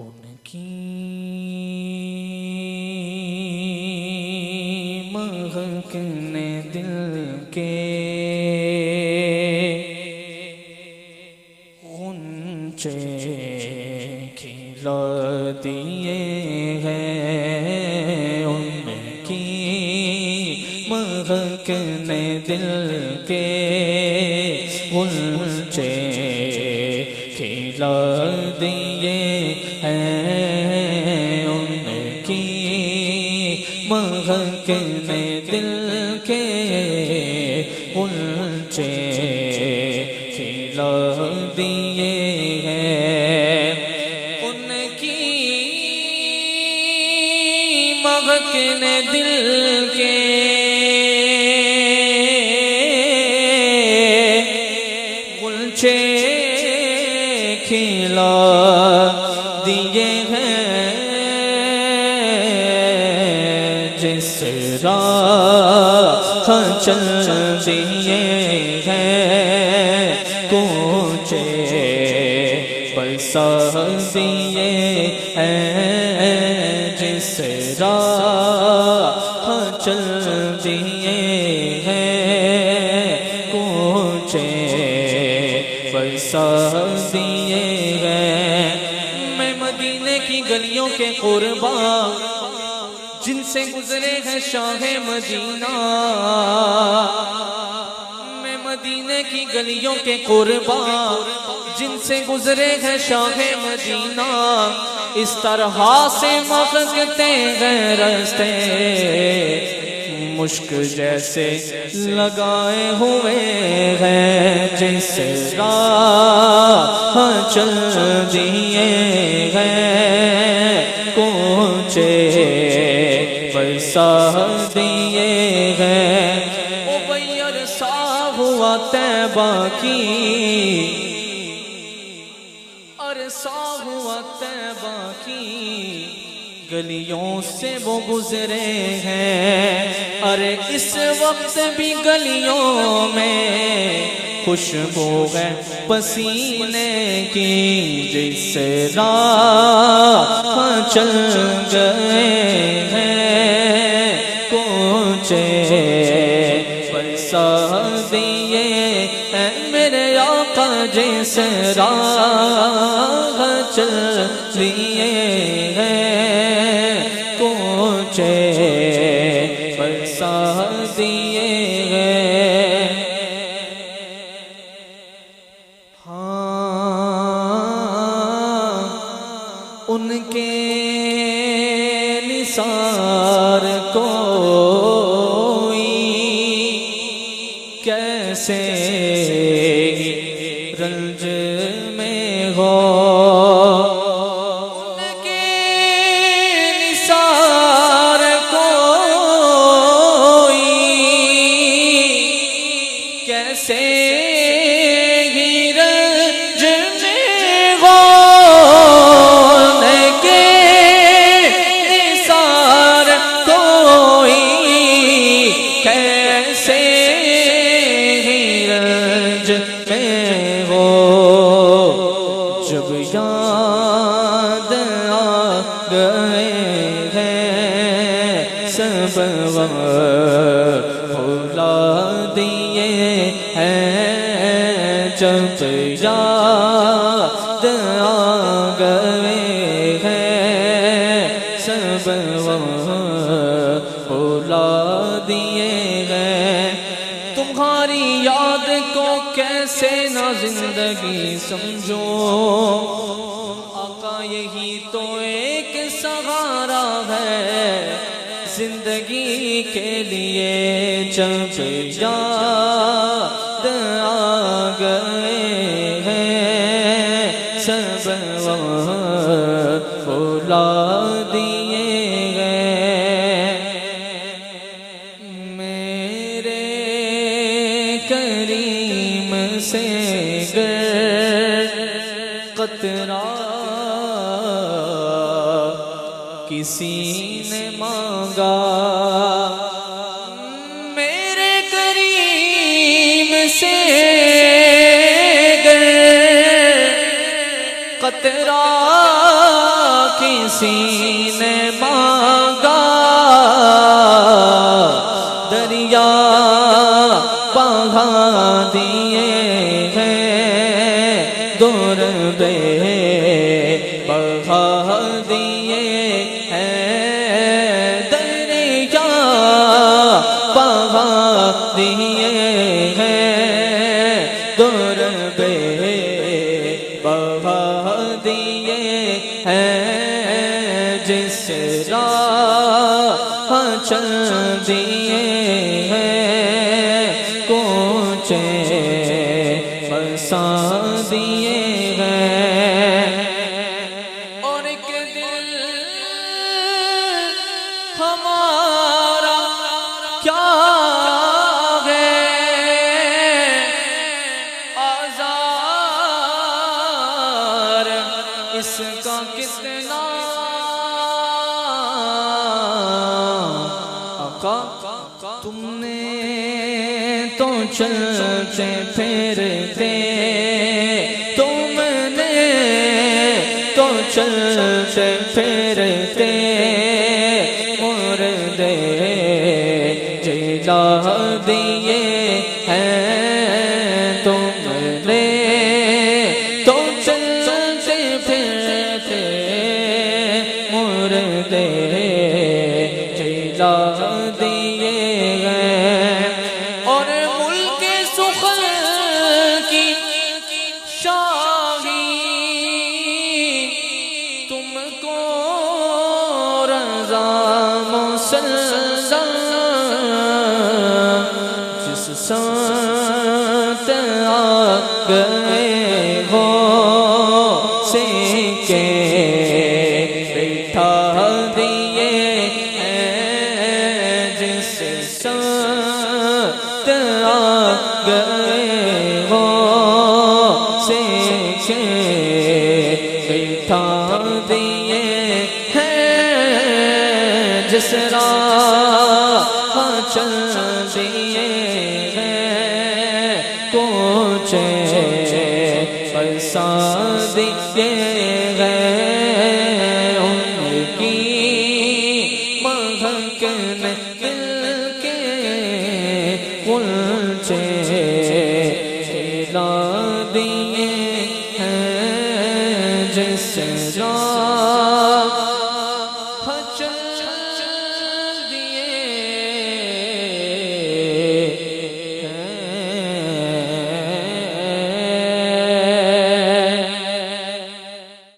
ان کی مہکنے دل کے غنچے کھلا دیے ہیں، ان کی مہکنے دل کے غنچے کھلا دیے ہیں، ان کی مہکنے دل کے غنچے کھلا دیے ہیں، ان کی مہکنے دل کے غنچے کھلا دیے ہیں، جس راہ چل دیے ہیں، کوچے بسا دیے ہیں، جس راہ چل دیے ہیں، کوچے بسا دیے ہیں۔ میں مدینے کی گلیوں کے قرباں جن سے گزرے ہیں شاہ مدینہ، میں مدینے کی گلیوں کے قرباں جن سے گزرے ہیں شاہ مدینہ، اس طرح سے مہکتے ہیں رستے، مشک جیسے لگائے ہوئے ہیں، جس راہ چل دیے ہیں، کوچے بسا دیے ہیں۔ او بھئی عرصہ ہوا طیبہ کی، عرصہ ہوا طیبہ کی گلیوں سے وہ گزرے ہیں، ارے اس وقت بھی گلیوں میں خوشبو ہے پسینے کی، جس راہ چل گئے ہیں، کوچے بسا دیے ہیں، میرے آقا جس راہ چل دیے ہیں، کوچے بسا دیے ہیں۔ ہاں ان کے نثار کوئی کیسے رنج میں ہو، ان کے نثار کوئی کیسے رنج میں ہو، ان کے نثار کوئی کیسے رنج میں ہو، جب یاد آ گئے ہیں سب غم بھلا دیے ہیں، جب یاد آ گئے ہیں سب غم بھلا دیے ہیں۔ تمہاری یاد کو کیسے نہ زندگی سمجھو، آقا یہی تو ایک سہارا ہے زندگی کے لیے، جب یاد آ گئے ہیں سب بھلا دیے ہیں، میرے کریم سے گر قطرہ کسی نے مانگا، میرے کریم سے گر قطرہ کسی نے مانگا دریا بہا دیے ہیں دور بے بہا دیے ہیں دریا بہا دیے ہیں دور بے بہا دیے ہیں جس راہ چل دیے ہیں کوچے بسا دیے ہیں اور ایک دل ہمارا کیا ہے آزار اس کا کتنا آقا تم نے تو چلتے پھرتے تم نے تو چلتے پھرتے مردے جلا دیے ہیں تم نے تو چلتے پھرتے مردے جلا دیے ہیں اور ملک سخن کی شاہی تم کو رضا مسلسل جس سمت آ گئے ہو سکے بٹھا دیے ہیں جس سمت آ گئے ہو سکے بٹھا دیے ہیں جس راہ چل دیے ہیں کوچے بسا دیے ہیں ان کی مہک میں دل کے غنچے کھلا دیے ہیں جس راہ